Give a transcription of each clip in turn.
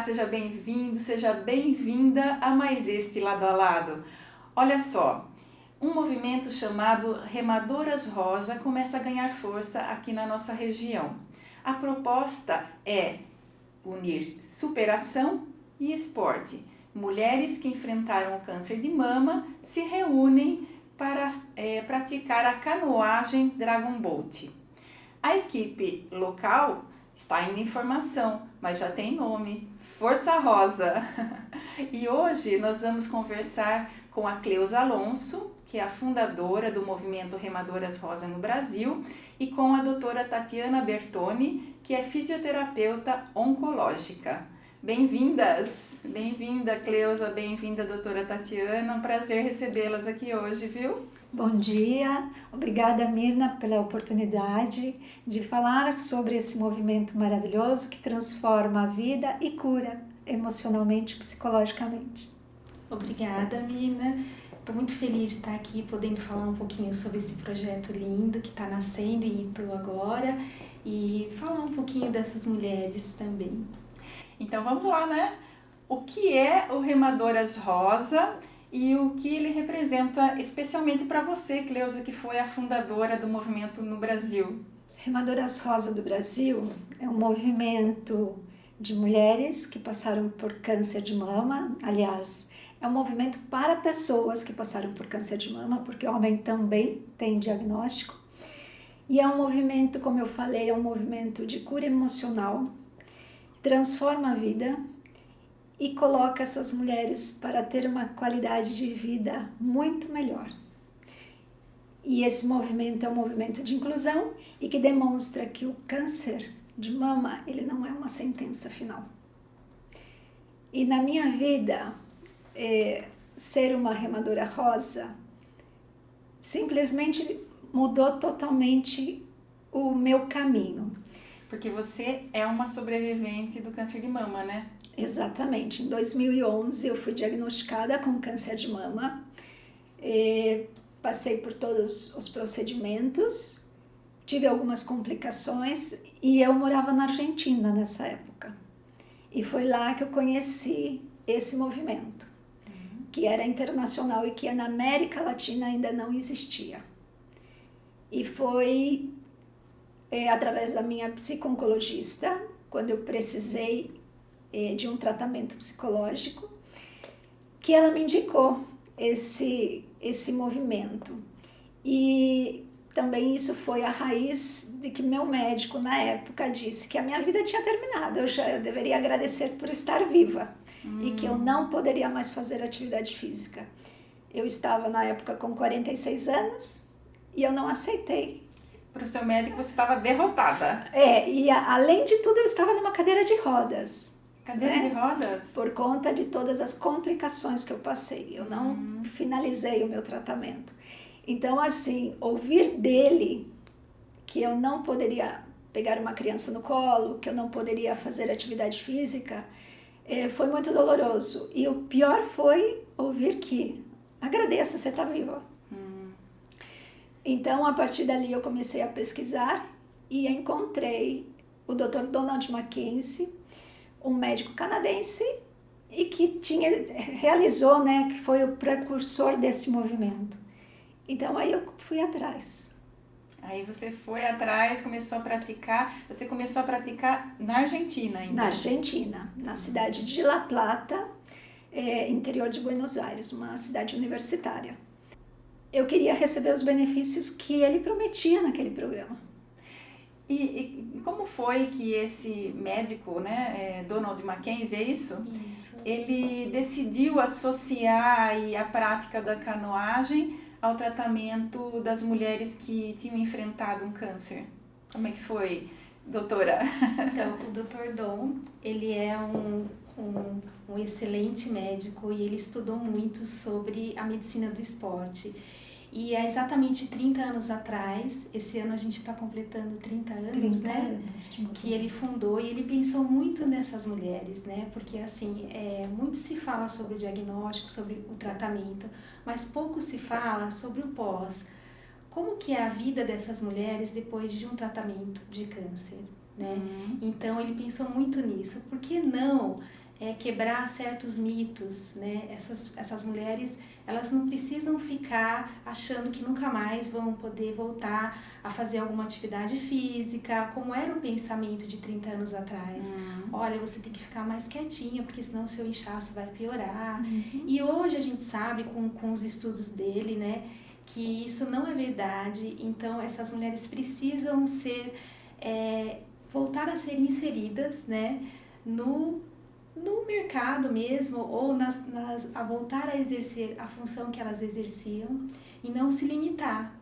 seja bem-vindo, seja bem-vinda a mais este Lado a Lado. Olha só, um movimento chamado Remadoras Rosa começa a ganhar força aqui na nossa região. A proposta é unir superação e esporte. Mulheres que enfrentaram o câncer de mama se reúnem para praticar a canoagem Dragon Boat. A equipe local está ainda em formação, mas já tem nome, Força Rosa. E hoje nós vamos conversar com a Cleusa Alonso, que é a fundadora do movimento Remadoras Rosa no Brasil, e com a doutora Tatiana Bertoni, que é fisioterapeuta oncológica. Bem-vindas! Bem-vinda, Cleusa, bem-vinda, doutora Tatiana. Um prazer recebê-las aqui hoje, viu? Bom dia, obrigada Mirna pela oportunidade de falar sobre esse movimento maravilhoso que transforma a vida e cura emocionalmente e psicologicamente. Obrigada, Mirna. Estou muito feliz de estar aqui podendo falar um pouquinho sobre esse projeto lindo que está nascendo em Itu agora e falar um pouquinho dessas mulheres também. Então vamos lá, né? O que é o Remadoras Rosa e o que ele representa especialmente para você, Cleusa, que foi a fundadora do movimento no Brasil? Remadoras Rosa do Brasil é um movimento de mulheres que passaram por câncer de mama. Aliás, é um movimento para pessoas que passaram por câncer de mama, porque homem também tem diagnóstico. E é um movimento, como eu falei, é um movimento de cura emocional, transforma a vida e coloca essas mulheres para ter uma qualidade de vida muito melhor. E esse movimento é um movimento de inclusão e que demonstra que o câncer de mama, ele não é uma sentença final. E na minha vida, ser uma remadora rosa simplesmente mudou totalmente o meu caminho. Porque você é uma sobrevivente do câncer de mama, né? Exatamente. Em 2011 eu fui diagnosticada com câncer de mama. Passei por todos os procedimentos, tive algumas complicações e eu morava na Argentina nessa época. E foi lá que eu conheci esse movimento, que era internacional e que na América Latina ainda não existia. E foi através da minha psico-oncologista, quando eu precisei de um tratamento psicológico, que ela me indicou esse movimento. E também isso foi a raiz de que meu médico, na época, disse que a minha vida tinha terminado, eu deveria agradecer por estar viva e que eu não poderia mais fazer atividade física. Eu estava, na época, com 46 anos e eu não aceitei. Para o seu médico você estava derrotada. E além de tudo eu estava numa cadeira de rodas. Cadeira de rodas? Por conta de todas as complicações que eu passei. Eu não finalizei o meu tratamento. Então, assim, ouvir dele que eu não poderia pegar uma criança no colo, que eu não poderia fazer atividade física, foi muito doloroso. E o pior foi ouvir que agradeça, você está viva. Então, a partir dali eu comecei a pesquisar e encontrei o Dr. Donald Mackenzie, um médico canadense e que realizou, né, que foi o precursor desse movimento. Então, aí eu fui atrás. Aí você foi atrás, começou a praticar. Você começou a praticar na Argentina ainda? Na Argentina, na cidade de La Plata, interior de Buenos Aires, uma cidade universitária. Eu queria receber os benefícios que ele prometia naquele programa. E como foi que esse médico, né, Donald Mackenzie, é isso? Isso. Ele decidiu associar a prática da canoagem ao tratamento das mulheres que tinham enfrentado um câncer. Como é que foi, doutora? Então, o Dr. Dom, ele é um excelente médico e ele estudou muito sobre a medicina do esporte. E há exatamente 30 anos atrás, esse ano a gente está completando 30 anos, né? Que ele fundou e ele pensou muito nessas mulheres, né? Porque assim, muito se fala sobre o diagnóstico, sobre o tratamento, mas pouco se fala sobre o pós. Como que é a vida dessas mulheres depois de um tratamento de câncer, né? Então ele pensou muito nisso. Por que não quebrar certos mitos, né? Essas mulheres, elas não precisam ficar achando que nunca mais vão poder voltar a fazer alguma atividade física, como era o pensamento de 30 anos atrás. Olha, você tem que ficar mais quietinha, porque senão o seu inchaço vai piorar. E hoje a gente sabe, com os estudos dele, né, que isso não é verdade. Então, essas mulheres precisam voltar a ser inseridas, né, no mercado mesmo, ou a voltar a exercer a função que elas exerciam e não se limitar.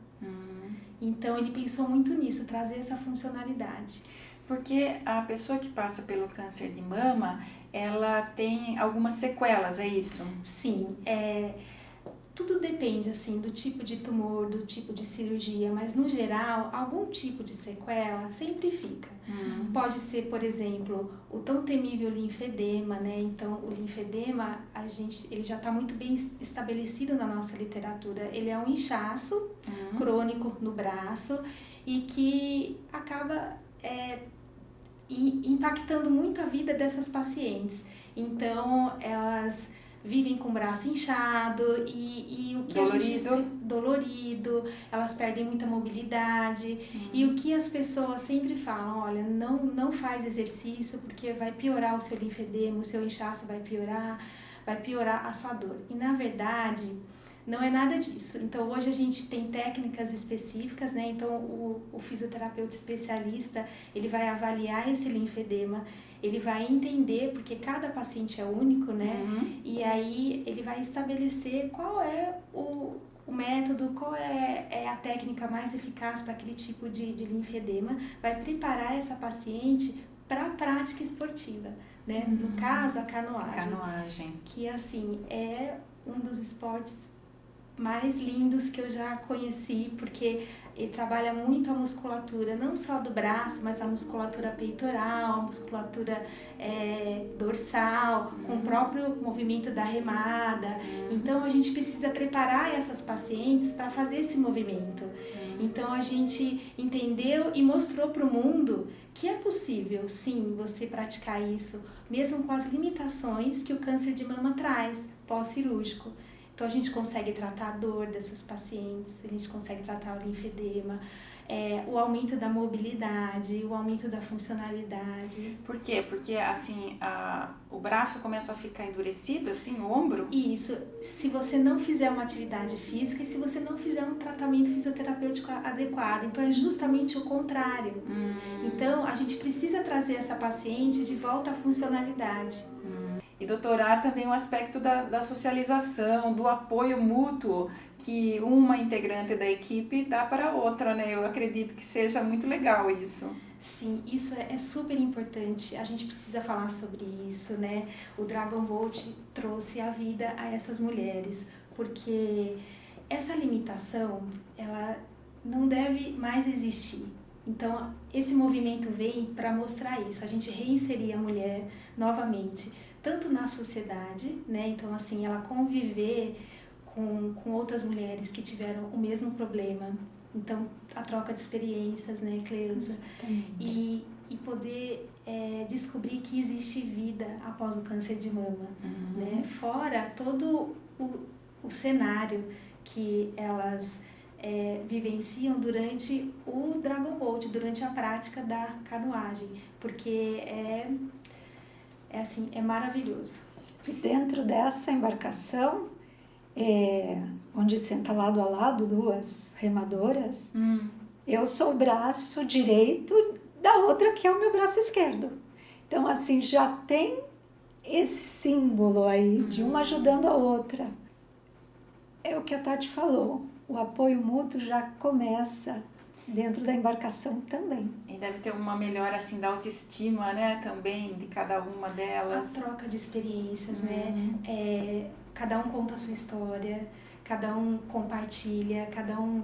Então, ele pensou muito nisso, trazer essa funcionalidade. Porque a pessoa que passa pelo câncer de mama, ela tem algumas sequelas, é isso? Sim, tudo depende, assim, do tipo de tumor, do tipo de cirurgia, mas, no geral, algum tipo de sequela sempre fica. Pode ser, por exemplo, o tão temível linfedema, né? Então, o linfedema, ele já está muito bem estabelecido na nossa literatura. Ele é um inchaço crônico no braço e que acaba impactando muito a vida dessas pacientes. Então, elas vivem com o braço inchado e o que dolorido, elas perdem muita mobilidade. E o que as pessoas sempre falam, olha, não faz exercício porque vai piorar o seu linfedema, o seu inchaço vai piorar a sua dor. E na verdade, não é nada disso. Então, hoje a gente tem técnicas específicas, né? Então, o fisioterapeuta especialista, ele vai avaliar esse linfedema, ele vai entender, porque cada paciente é único, né? E aí, ele vai estabelecer qual é o método, qual é a técnica mais eficaz para aquele tipo de linfedema, vai preparar essa paciente para a prática esportiva, né? No caso, a canoagem. Que, assim, é um dos esportes mais lindos que eu já conheci, porque ele trabalha muito a musculatura, não só do braço, mas a musculatura peitoral, a musculatura dorsal, com o próprio movimento da remada. Então, a gente precisa preparar essas pacientes para fazer esse movimento. Então, a gente entendeu e mostrou para o mundo que é possível, sim, você praticar isso, mesmo com as limitações que o câncer de mama traz, pós-cirúrgico. Então, a gente consegue tratar a dor dessas pacientes, a gente consegue tratar o linfedema, o aumento da mobilidade, o aumento da funcionalidade. Por quê? Porque, assim, o braço começa a ficar endurecido, assim, o ombro? Isso, se você não fizer uma atividade física e se você não fizer um tratamento fisioterapêutico adequado. Então, é justamente o contrário. Então, a gente precisa trazer essa paciente de volta à funcionalidade. E doutorar também o aspecto da socialização, do apoio mútuo que uma integrante da equipe dá para a outra, né? Eu acredito que seja muito legal isso. Sim, isso é super importante, a gente precisa falar sobre isso, né? O Dragon Boat trouxe a vida a essas mulheres, porque essa limitação, ela não deve mais existir. Então, esse movimento vem para mostrar isso, a gente reinserir a mulher novamente, tanto na sociedade, né? Então, assim, ela conviver com outras mulheres que tiveram o mesmo problema. Então, a troca de experiências, né, Cleusa? E poder descobrir que existe vida após o câncer de mama, né? Fora todo o cenário que elas vivenciam durante o Dragon Boat, durante a prática da canoagem, porque é maravilhoso. E dentro dessa embarcação, onde senta lado a lado duas remadoras, eu sou o braço direito da outra, que é o meu braço esquerdo. Então, assim, já tem esse símbolo aí de uma ajudando a outra. É o que a Tati falou, o apoio mútuo já começa dentro da embarcação também. E deve ter uma melhora, assim, da autoestima, né, também, de cada uma delas. A troca de experiências, né? Cada um conta a sua história, cada um compartilha, cada um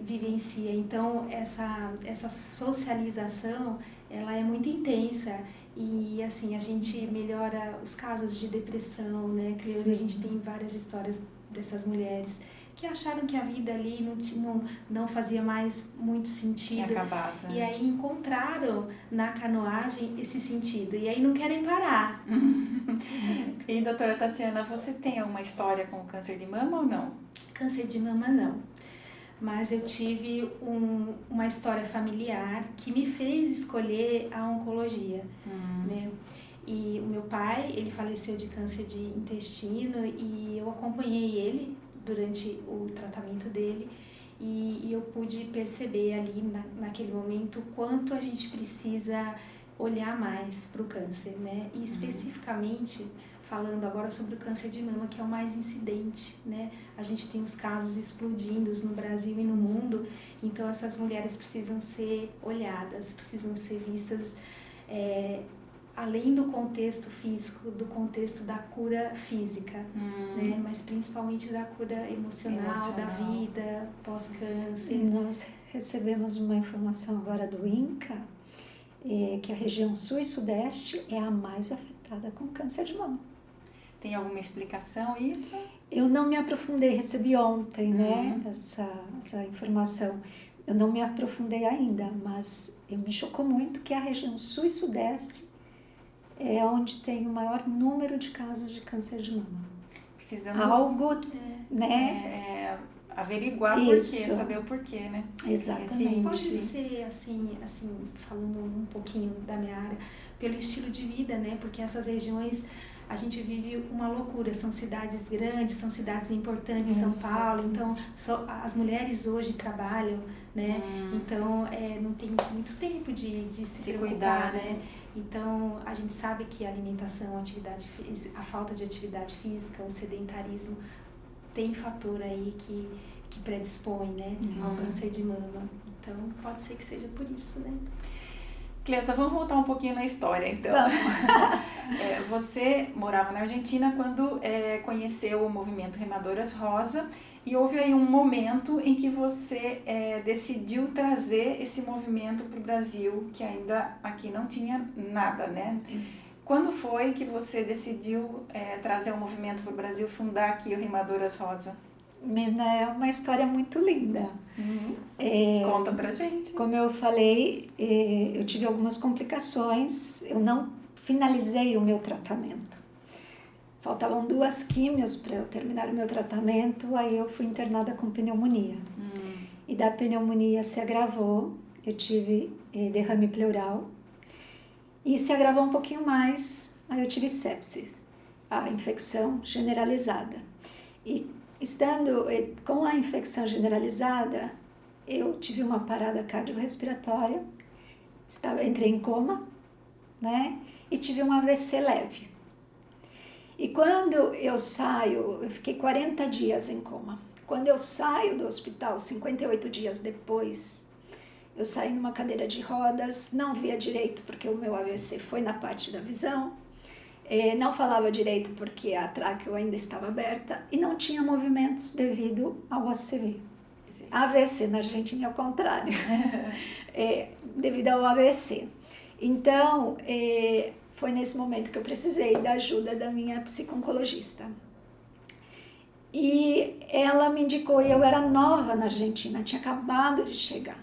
vivencia. Então, essa socialização, ela é muito intensa. E, assim, a gente melhora os casos de depressão, né? A gente tem várias histórias dessas mulheres que acharam que a vida ali não fazia mais muito sentido. Tinha acabado. E aí encontraram na canoagem esse sentido. E aí não querem parar. E doutora Tatiana, você tem alguma história com câncer de mama ou não? Câncer de mama não. Mas eu tive uma história familiar que me fez escolher a oncologia, né? E o meu pai, ele faleceu de câncer de intestino e eu acompanhei ele durante o tratamento dele e eu pude perceber ali naquele momento o quanto a gente precisa olhar mais para o câncer, né? E especificamente falando agora sobre o câncer de mama, que é o mais incidente, né? A gente tem os casos explodindo no Brasil e no mundo, então essas mulheres precisam ser olhadas, precisam ser vistas além do contexto físico, do contexto da cura física, né? Mas principalmente da cura emocional. Da vida, pós-câncer. Nós recebemos uma informação agora do INCA, que a região sul e sudeste é a mais afetada com câncer de mama. Tem alguma explicação isso? Eu não me aprofundei, recebi ontem, né, essa informação. Eu não me aprofundei ainda, mas me chocou muito que a região sul e sudeste é onde tem o maior número de casos de câncer de mama. Precisamos né? Averiguar o porquê, saber o porquê, né? Exatamente. Pode ser assim, falando um pouquinho da minha área, pelo estilo de vida, né? Porque essas regiões a gente vive uma loucura, são cidades grandes, são cidades importantes, São Paulo, então as mulheres hoje trabalham, né? Então não tem muito tempo de se cuidar, né? Então a gente sabe que a alimentação, a falta de atividade física, o sedentarismo tem fator aí que predispõe, né, ao câncer de mama. Então pode ser que seja por isso, né? Cleuta, vamos voltar um pouquinho na história, então. Você morava na Argentina quando conheceu o movimento Remadoras Rosa e houve aí um momento em que você decidiu trazer esse movimento para o Brasil, que ainda aqui não tinha nada, né? Isso. Quando foi que você decidiu trazer o movimento para o Brasil, fundar aqui o Remadoras Rosa? Mirna, é uma história muito linda. Conta pra gente. Como eu falei, eu tive algumas complicações, eu não finalizei o meu tratamento. Faltavam 2 químios para eu terminar o meu tratamento, aí eu fui internada com pneumonia. E da pneumonia se agravou, eu tive derrame pleural, e se agravou um pouquinho mais, aí eu tive sepsis, a infecção generalizada. E estando com a infecção generalizada, eu tive uma parada cardiorrespiratória, entrei em coma, né? E tive um AVC leve. E quando eu saio, eu fiquei 40 dias em coma. Quando eu saio do hospital, 58 dias depois, eu saí numa cadeira de rodas, não via direito porque o meu AVC foi na parte da visão, não falava direito porque a tráqueo ainda estava aberta e não tinha movimentos devido ao ACV. AVC na Argentina é o contrário, devido ao AVC. Então, foi nesse momento que eu precisei da ajuda da minha psico-oncologista. E ela me indicou, e eu era nova na Argentina, tinha acabado de chegar.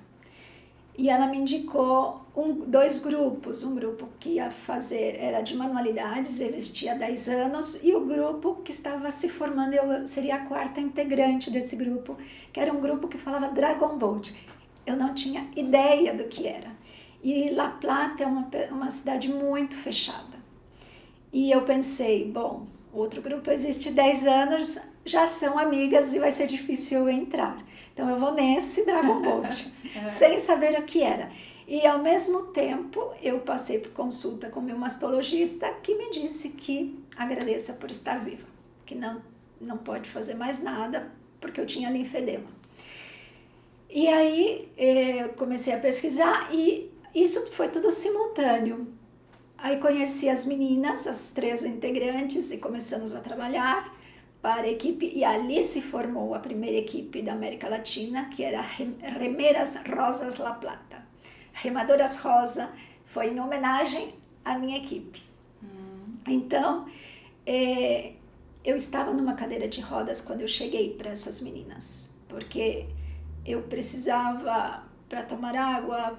E ela me indicou 2 grupos, um grupo que ia fazer, era de manualidades, existia há 10 anos, e o grupo que estava se formando, eu seria a 4ª integrante desse grupo, que era um grupo que falava Dragon Boat. Eu não tinha ideia do que era. E La Plata é uma cidade muito fechada. E eu pensei, bom, outro grupo existe há 10 anos, já são amigas e vai ser difícil eu entrar. Então eu vou nesse Dragon Boat, sem saber o que era. E ao mesmo tempo eu passei por consulta com meu mastologista, que me disse que agradeça por estar viva, que não pode fazer mais nada porque eu tinha linfedema. E aí eu comecei a pesquisar e isso foi tudo simultâneo. Aí conheci as meninas, as 3 integrantes, e começamos a trabalhar para a equipe, e ali se formou a primeira equipe da América Latina, que era Remeras Rosas La Plata. Remadoras Rosa foi em homenagem à minha equipe. Então, Eu estava numa cadeira de rodas quando eu cheguei para essas meninas, porque eu precisava, para tomar água,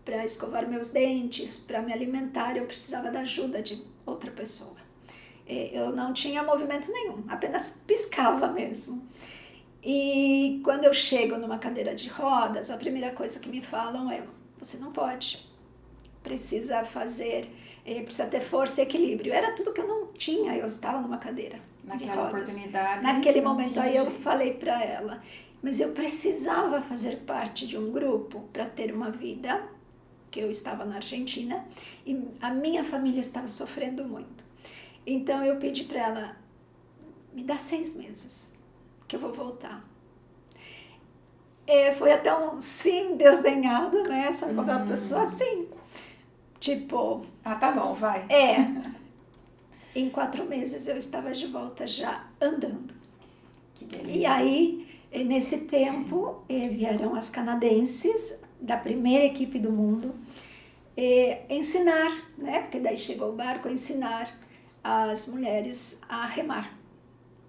para escovar meus dentes, para me alimentar, eu precisava da ajuda de outra pessoa. Eu não tinha movimento nenhum, apenas piscava mesmo. E quando eu chego numa cadeira de rodas, a primeira coisa que me falam é: você não pode, precisa ter força e equilíbrio. Era tudo que eu não tinha, eu estava numa cadeira de Naquela rodas. oportunidade. Naquele não momento tinha aí eu jeito. falei para ela, mas eu precisava fazer parte de um grupo para ter uma vida, que eu estava na Argentina e a minha família estava sofrendo muito. Então eu pedi para ela: me dá 6 meses que eu vou voltar. Foi até um sim desdenhado, né? Sabe quando a pessoa assim, tipo... Ah, tá bom, vai. Em 4 meses eu estava de volta já andando. Que delícia. E aí, nesse tempo, vieram as canadenses da primeira equipe do mundo ensinar, né? Porque daí chegou o barco, ensinar as mulheres a remar.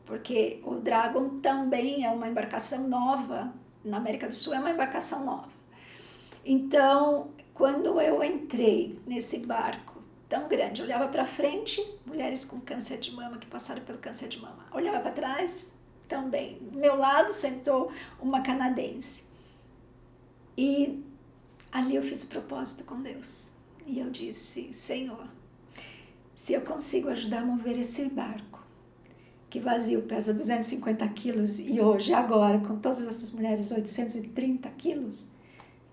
Porque o Dragon também é uma embarcação nova, na América do Sul é uma embarcação nova. Então, quando eu entrei nesse barco tão grande, olhava para frente, mulheres com câncer de mama que passaram pelo câncer de mama. Olhava para trás, também. Do meu lado sentou uma canadense. E ali eu fiz o propósito com Deus. E eu disse: Senhor, se eu consigo ajudar a mover esse barco, que vazio pesa 250 quilos e hoje, agora, com todas essas mulheres, 830 quilos,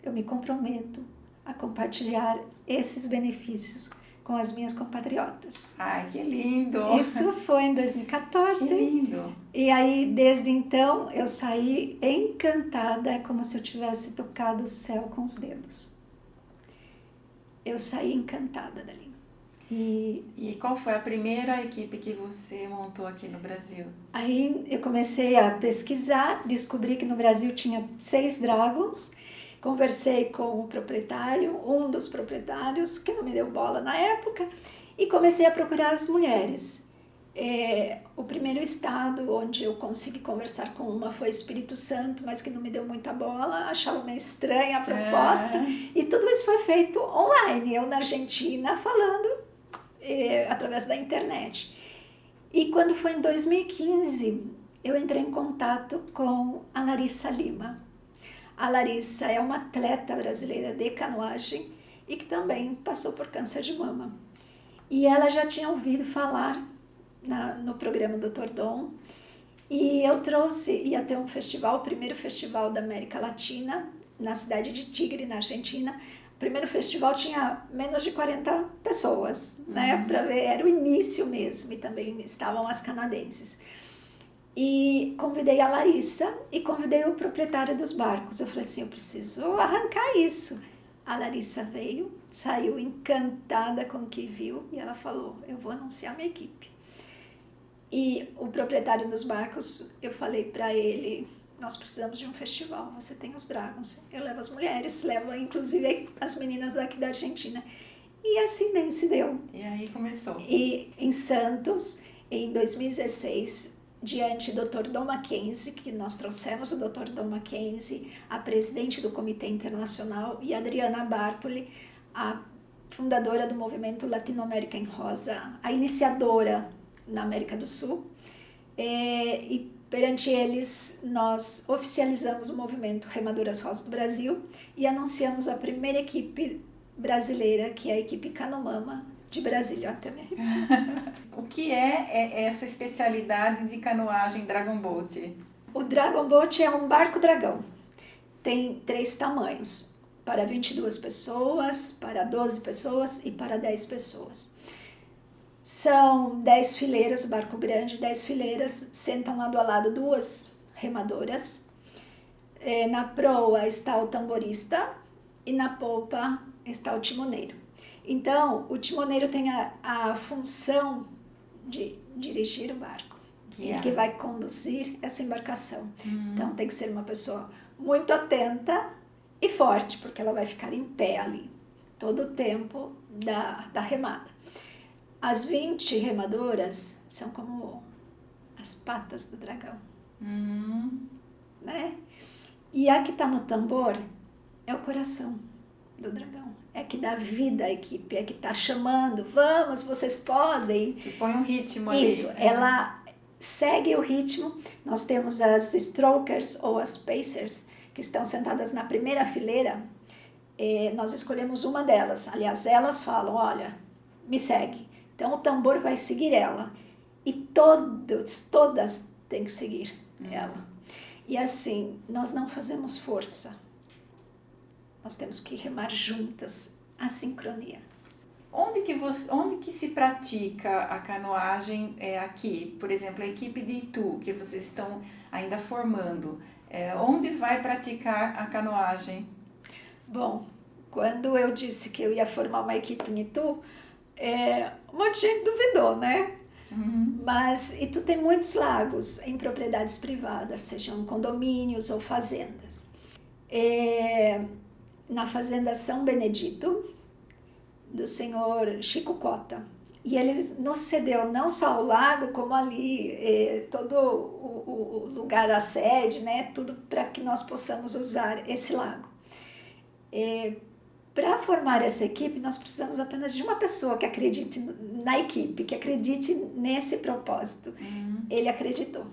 eu me comprometo a compartilhar esses benefícios com as minhas compatriotas. Ai, que lindo! Isso foi em 2014. Que lindo! E aí, desde então, eu saí encantada, é como se eu tivesse tocado o céu com os dedos. Eu saí encantada dali. E qual foi a primeira equipe que você montou aqui no Brasil? Aí eu comecei a pesquisar, descobri que no Brasil tinha 6 Dragons, conversei com o proprietário, um dos proprietários, que não me deu bola na época, e comecei a procurar as mulheres. O primeiro estado onde eu consegui conversar com uma foi Espírito Santo, mas que não me deu muita bola, achava meio estranha a proposta, e tudo isso foi feito online, eu na Argentina falando através da internet. E quando foi em 2015, eu entrei em contato com a Larissa Lima. A Larissa é uma atleta brasileira de canoagem e que também passou por câncer de mama. E ela já tinha ouvido falar no programa Dr. Dom, e eu ia ter um festival, o primeiro festival da América Latina, na cidade de Tigre, na Argentina. O primeiro festival tinha menos de 40 pessoas, né? Para ver, era o início mesmo, e também estavam as canadenses. E convidei a Larissa e convidei o proprietário dos barcos. Eu falei assim: eu preciso arrancar isso. A Larissa veio, saiu encantada com o que viu e ela falou: eu vou anunciar minha equipe. E o proprietário dos barcos, eu falei para ele: nós precisamos de um festival, você tem os Dragons, eu levo as mulheres, levo inclusive as meninas aqui da Argentina. E assim nem se deu. E aí começou. E em Santos, em 2016, diante do Dr. Dom Mackenzie, que nós trouxemos o Dr. Dom Mackenzie, a presidente do Comitê Internacional, e Adriana Bartoli, a fundadora do movimento Latinoamérica em Rosa, a iniciadora na América do Sul, e perante eles nós oficializamos o movimento Remadoras Rosas do Brasil e anunciamos a primeira equipe brasileira, que é a equipe Canomama de Brasília também. O que é essa especialidade de canoagem Dragon Boat? O Dragon Boat é um barco dragão. Tem 3 tamanhos, para 22 pessoas, para 12 pessoas e para 10 pessoas. São 10 fileiras, barco grande, 10 fileiras, sentam lado a lado 2 remadoras. Na proa está o tamborista e na polpa está o timoneiro. Então, o timoneiro tem a função de dirigir o barco, que vai conduzir essa embarcação. Então, tem que ser uma pessoa muito atenta e forte, porque ela vai ficar em pé ali todo o tempo da remada. As 20 remadoras são como as patas do dragão, Uhum. né? E a que está no tambor é o coração do dragão. É que dá vida à equipe, é que está chamando, vamos, vocês podem. Que põe um ritmo ali. Isso, ela segue o ritmo. Nós temos as strokers ou as pacers, que estão sentadas na primeira fileira. Nós escolhemos uma delas. Aliás, elas falam, olha, me segue. Então o tambor vai seguir ela. E todas têm que seguir ela. E assim, nós não fazemos força. Nós temos que remar juntas, a sincronia. Onde que se pratica a canoagem aqui? Por exemplo, a equipe de Itu, que vocês estão ainda formando. Onde vai praticar a canoagem? Bom, quando eu disse que eu ia formar uma equipe em Itu, um monte de gente duvidou, né? Uhum. Mas Itu tem muitos lagos em propriedades privadas, sejam condomínios ou fazendas. Na fazenda São Benedito, do senhor Chico Cota. E ele nos cedeu não só o lago, como ali todo o lugar, a sede, né? Tudo para que nós possamos usar esse lago. Para formar essa equipe, nós precisamos apenas de uma pessoa que acredite na equipe, que acredite nesse propósito. Ele acreditou.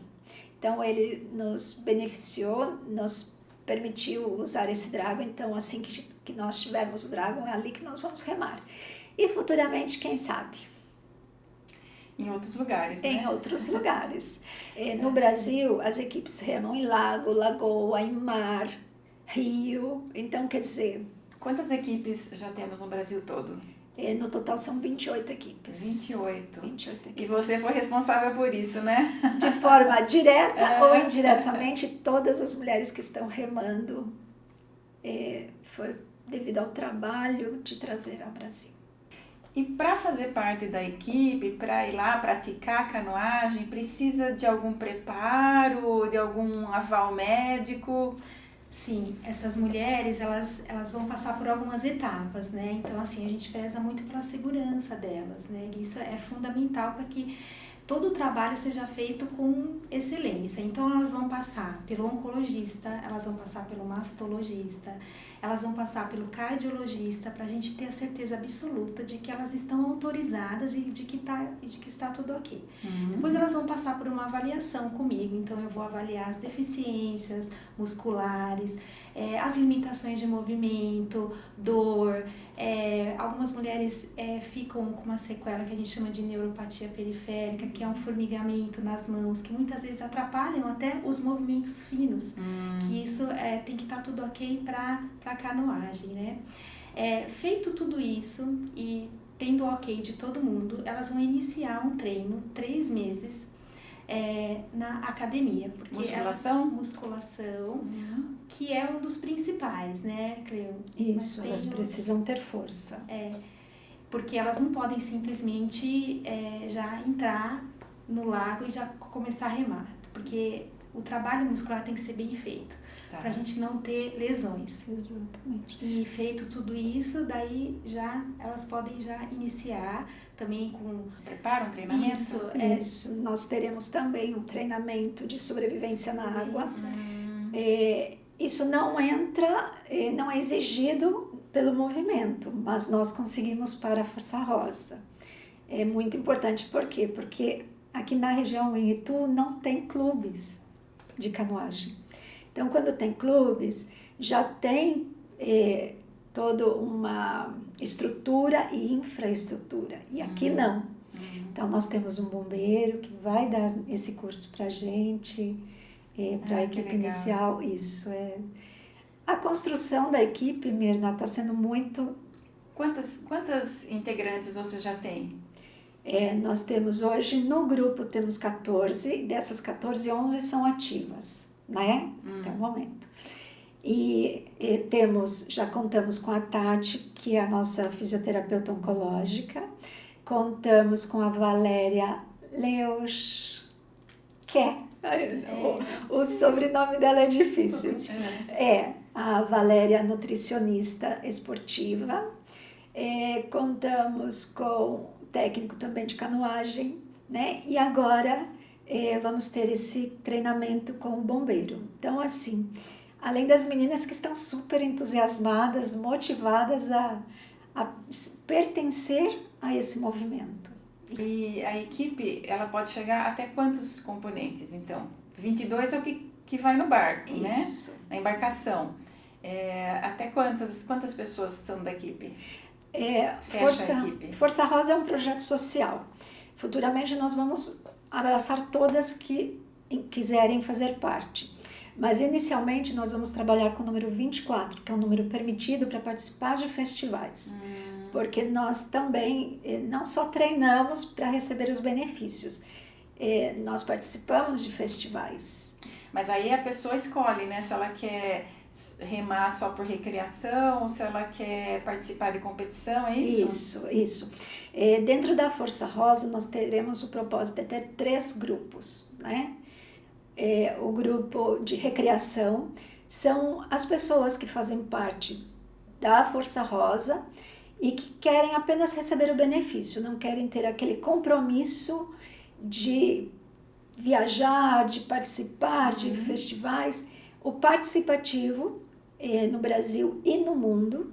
Então, ele nos beneficiou, nos permitiu usar esse drago. Então, assim que nós tivermos o drago, é ali que nós vamos remar. E futuramente, quem sabe? Em outros lugares, né? Em outros lugares. No Brasil, as equipes remam em lago, lagoa, em mar, rio. Então, quer dizer... Quantas equipes já temos no Brasil todo? No total são 28 equipes. 28. 28 equipes. E você foi responsável por isso, né? De forma direta ou indiretamente, todas as mulheres que estão remando foi devido ao trabalho de trazer ao Brasil. E para fazer parte da equipe, para ir lá praticar a canoagem, precisa de algum preparo, de algum aval médico? Sim, essas mulheres, elas vão passar por algumas etapas, né? Então, assim, a gente preza muito pela segurança delas, né? Isso é fundamental para que todo o trabalho seja feito com excelência. Então, elas vão passar pelo oncologista, elas vão passar pelo mastologista, elas vão passar pelo cardiologista, para a gente ter a certeza absoluta de que elas estão autorizadas e de que está tudo ok. Depois elas vão passar por uma avaliação comigo, então eu vou avaliar as deficiências musculares, as limitações de movimento, dor. Algumas mulheres ficam com uma sequela que a gente chama de neuropatia periférica, que é um formigamento nas mãos, que muitas vezes atrapalham até os movimentos finos, que isso tem que estar tudo ok para a canoagem, né? Feito tudo isso e tendo o ok de todo mundo, elas vão iniciar um treino, 3 meses, na academia. Porque Musculação? Musculação, que é um dos principais, né, Cleo? Isso, elas precisam ter força. Porque elas não podem simplesmente já entrar no lago e já começar a remar. Porque o trabalho muscular tem que ser bem feito, para a gente não ter lesões. Exatamente. E feito tudo isso, daí elas podem já iniciar também com... Prepara um treinamento? Isso. Nós teremos também um treinamento de sobrevivência na água. Isso não não é exigido pelo movimento, mas nós conseguimos para a Força Rosa. É muito importante, por quê? Porque aqui na região em Itu não tem clubes de canoagem. Então, quando tem clubes, já tem toda uma estrutura e infraestrutura. E aqui não. Então, nós temos um bombeiro que vai dar esse curso para a gente, para a equipe inicial. Isso é... A construção da equipe, Mirna, está sendo muito... Quantas integrantes você já tem? Nós temos hoje, no grupo, temos 14, dessas 14, 11 são ativas, né? Até o momento. E já contamos com a Tati, que é a nossa fisioterapeuta oncológica, contamos com a Valéria Leus, o sobrenome dela é difícil. A Valéria nutricionista esportiva, contamos com técnico também de canoagem, né? E agora vamos ter esse treinamento com o bombeiro. Então, assim, além das meninas que estão super entusiasmadas, motivadas a pertencer a esse movimento. E a equipe, ela pode chegar até quantos componentes, então? 22 é o que vai no barco, Isso. né? Na embarcação. Até quantas pessoas são da equipe? Fecha a equipe. Força Rosa é um projeto social. Futuramente nós vamos abraçar todas que quiserem fazer parte. Mas inicialmente nós vamos trabalhar com o número 24, que é um número permitido para participar de festivais. Porque nós também não só treinamos para receber os benefícios, nós participamos de festivais. Mas aí a pessoa escolhe, né? Se ela quer remar só por recreação ou se ela quer participar de competição, é isso? Isso. Dentro da Força Rosa nós teremos o propósito de ter 3 grupos, né? O grupo de recreação são as pessoas que fazem parte da Força Rosa e que querem apenas receber o benefício, não querem ter aquele compromisso de viajar, de participar de festivais. O participativo no Brasil e no mundo,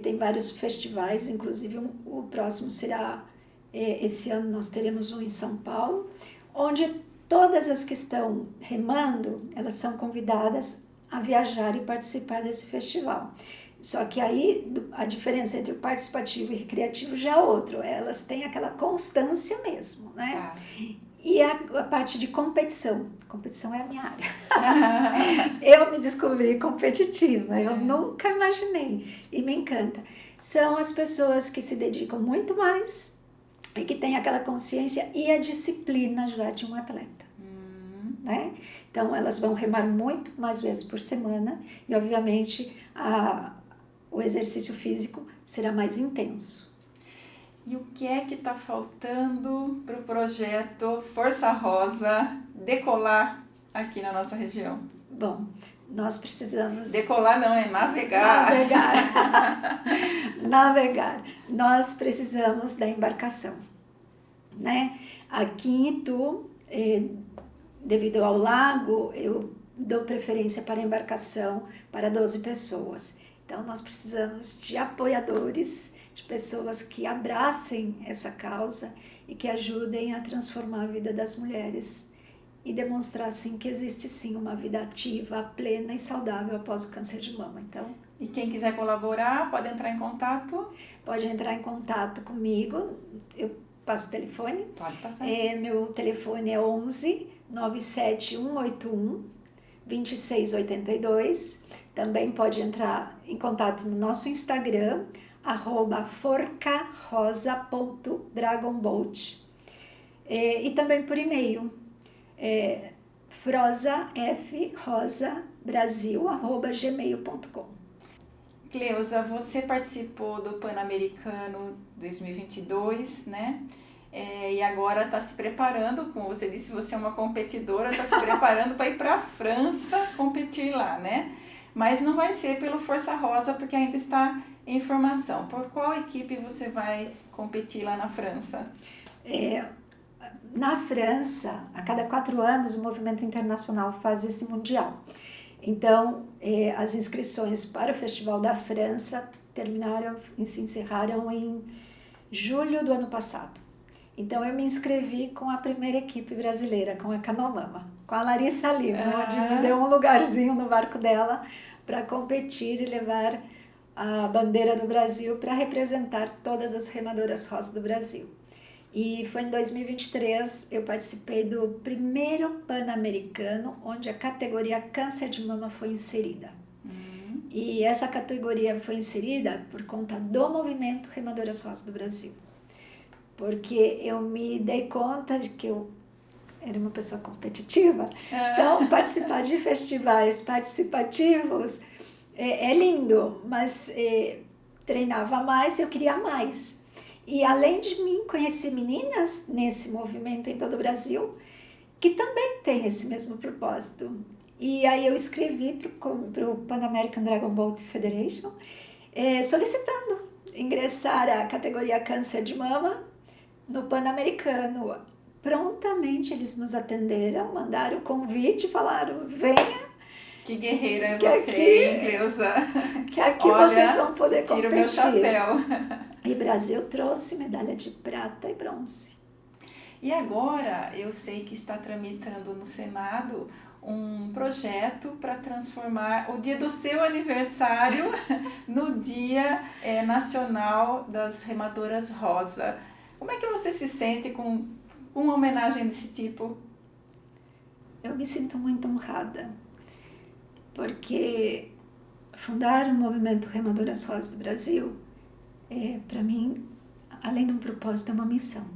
tem vários festivais, inclusive o próximo será, esse ano nós teremos um em São Paulo, onde todas as que estão remando, elas são convidadas a viajar e participar desse festival. Só que aí a diferença entre o participativo e o recreativo já é outro, elas têm aquela constância mesmo, né? Tá. E a parte de competição é a minha área. Eu me descobri competitiva, eu nunca imaginei e me encanta. São as pessoas que se dedicam muito mais e que têm aquela consciência e a disciplina já de um atleta. Né? Então elas vão remar muito mais vezes por semana e obviamente o exercício físico será mais intenso. E o que é que está faltando para o projeto Força Rosa decolar aqui na nossa região? Bom, nós precisamos... Decolar não, é navegar. Navegar. Nós precisamos da embarcação, né? Aqui em Itu, devido ao lago, eu dou preferência para embarcação para 12 pessoas. Então, nós precisamos de apoiadores, de pessoas que abracem essa causa e que ajudem a transformar a vida das mulheres e demonstrar, assim, que existe, sim, uma vida ativa, plena e saudável após o câncer de mama. Então, e quem quiser colaborar, pode entrar em contato? Pode entrar em contato comigo, eu passo o telefone. Pode passar. Meu telefone é 11 97181 2682. Também pode entrar em contato no nosso Instagram, @forcarosa.dragonboat. E também por e-mail, frosafrosabrasil@gmail.com. Cleusa, você participou do Pan-Americano 2022, né? E agora está se preparando, como você disse, você é uma competidora, está se preparando para ir para a França competir lá, né? Mas não vai ser pelo Força Rosa, porque ainda está em formação. Por qual equipe você vai competir lá na França? Na França, a cada 4 anos, o movimento internacional faz esse mundial. Então, as inscrições para o Festival da França se encerraram em julho do ano passado. Então, eu me inscrevi com a primeira equipe brasileira, com a Canomama, com a Larissa Lima, onde me deu um lugarzinho no barco dela para competir e levar a bandeira do Brasil para representar todas as remadoras rosas do Brasil. E foi em 2023, eu participei do primeiro Pan-Americano, onde a categoria câncer de mama foi inserida. E essa categoria foi inserida por conta do movimento Remadoras Rosas do Brasil. Porque eu me dei conta de que eu era uma pessoa competitiva. Então, participar de festivais participativos é lindo, mas treinava mais, eu queria mais. E além de mim, conheci meninas nesse movimento em todo o Brasil, que também têm esse mesmo propósito. E aí eu escrevi para o Pan American Dragon Boat Federation, solicitando ingressar a categoria câncer de mama no Pan-Americano, prontamente eles nos atenderam, mandaram o convite, falaram, venha. Que guerreira é Que você, aqui- hein, Cleusa? Que aqui Olha, vocês vão poder tiro competir. meu chapéu. E Brasil trouxe medalha de prata e bronze. E agora eu sei que está tramitando no Senado um projeto para transformar o dia do seu aniversário no Dia Nacional das Remadoras Rosa. Como é que você se sente com uma homenagem desse tipo? Eu me sinto muito honrada, porque fundar o movimento Remadoras Rosas do Brasil, para mim, além de um propósito, é uma missão.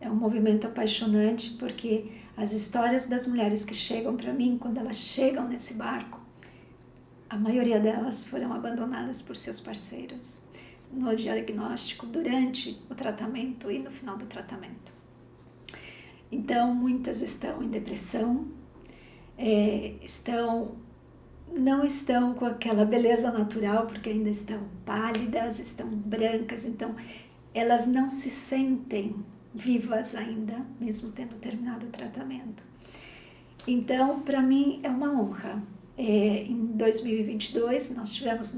É um movimento apaixonante, porque as histórias das mulheres que chegam para mim, quando elas chegam nesse barco, a maioria delas foram abandonadas por seus parceiros, no diagnóstico, durante o tratamento e no final do tratamento. Então, muitas estão em depressão, não estão com aquela beleza natural, porque ainda estão pálidas, estão brancas, então elas não se sentem vivas ainda, mesmo tendo terminado o tratamento. Então, para mim, é uma honra. Em 2022, nós estivemos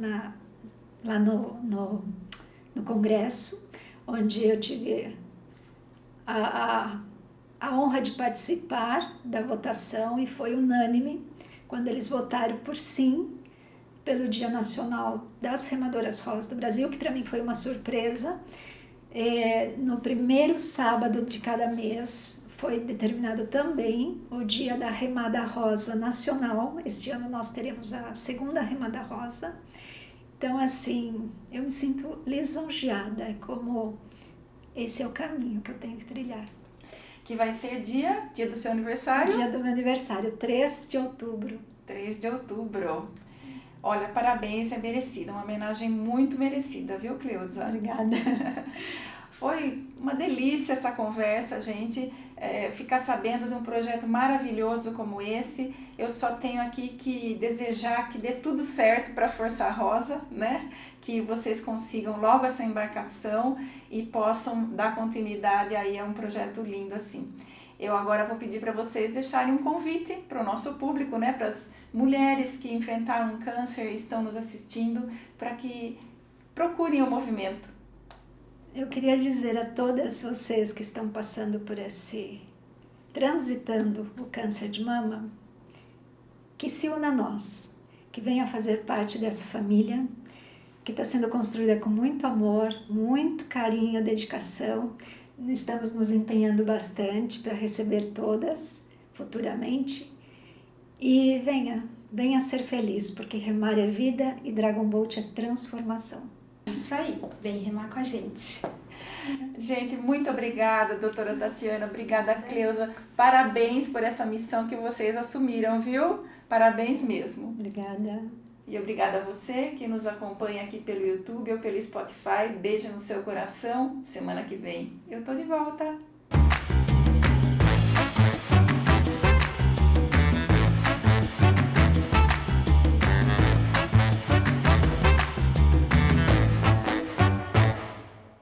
lá no Congresso, onde eu tive a honra de participar da votação, e foi unânime quando eles votaram por sim pelo Dia Nacional das Remadoras Rosas do Brasil, que para mim foi uma surpresa. No primeiro sábado de cada mês foi determinado também o Dia da Remada Rosa Nacional. Este ano nós teremos a segunda Remada Rosa. Então, assim, eu me sinto lisonjeada, como esse é o caminho que eu tenho que trilhar. Que vai ser dia do seu aniversário? Dia do meu aniversário, 3 de outubro. 3 de outubro. Olha, parabéns, é merecido, uma homenagem muito merecida, viu, Cleusa? Obrigada. Foi uma delícia essa conversa, gente, ficar sabendo de um projeto maravilhoso como esse. Eu só tenho aqui que desejar que dê tudo certo para a Força Rosa, né? Que vocês consigam logo essa embarcação e possam dar continuidade aí a um projeto lindo assim. Eu agora vou pedir para vocês deixarem um convite para o nosso público, né? Para as mulheres que enfrentaram câncer e estão nos assistindo, para que procurem o movimento. Eu queria dizer a todas vocês que estão passando por transitando o câncer de mama, que se una a nós, que venha fazer parte dessa família, que está sendo construída com muito amor, muito carinho, dedicação. Estamos nos empenhando bastante para receber todas futuramente. E venha ser feliz, porque remar é vida e Dragon Boat é transformação. Isso aí, vem remar com a gente. Gente, muito obrigada, doutora Tatiana, obrigada, Cleusa. Parabéns por essa missão que vocês assumiram, viu? Parabéns mesmo. Obrigada. E obrigada a você que nos acompanha aqui pelo YouTube ou pelo Spotify. Beijo no seu coração. Semana que vem eu tô de volta.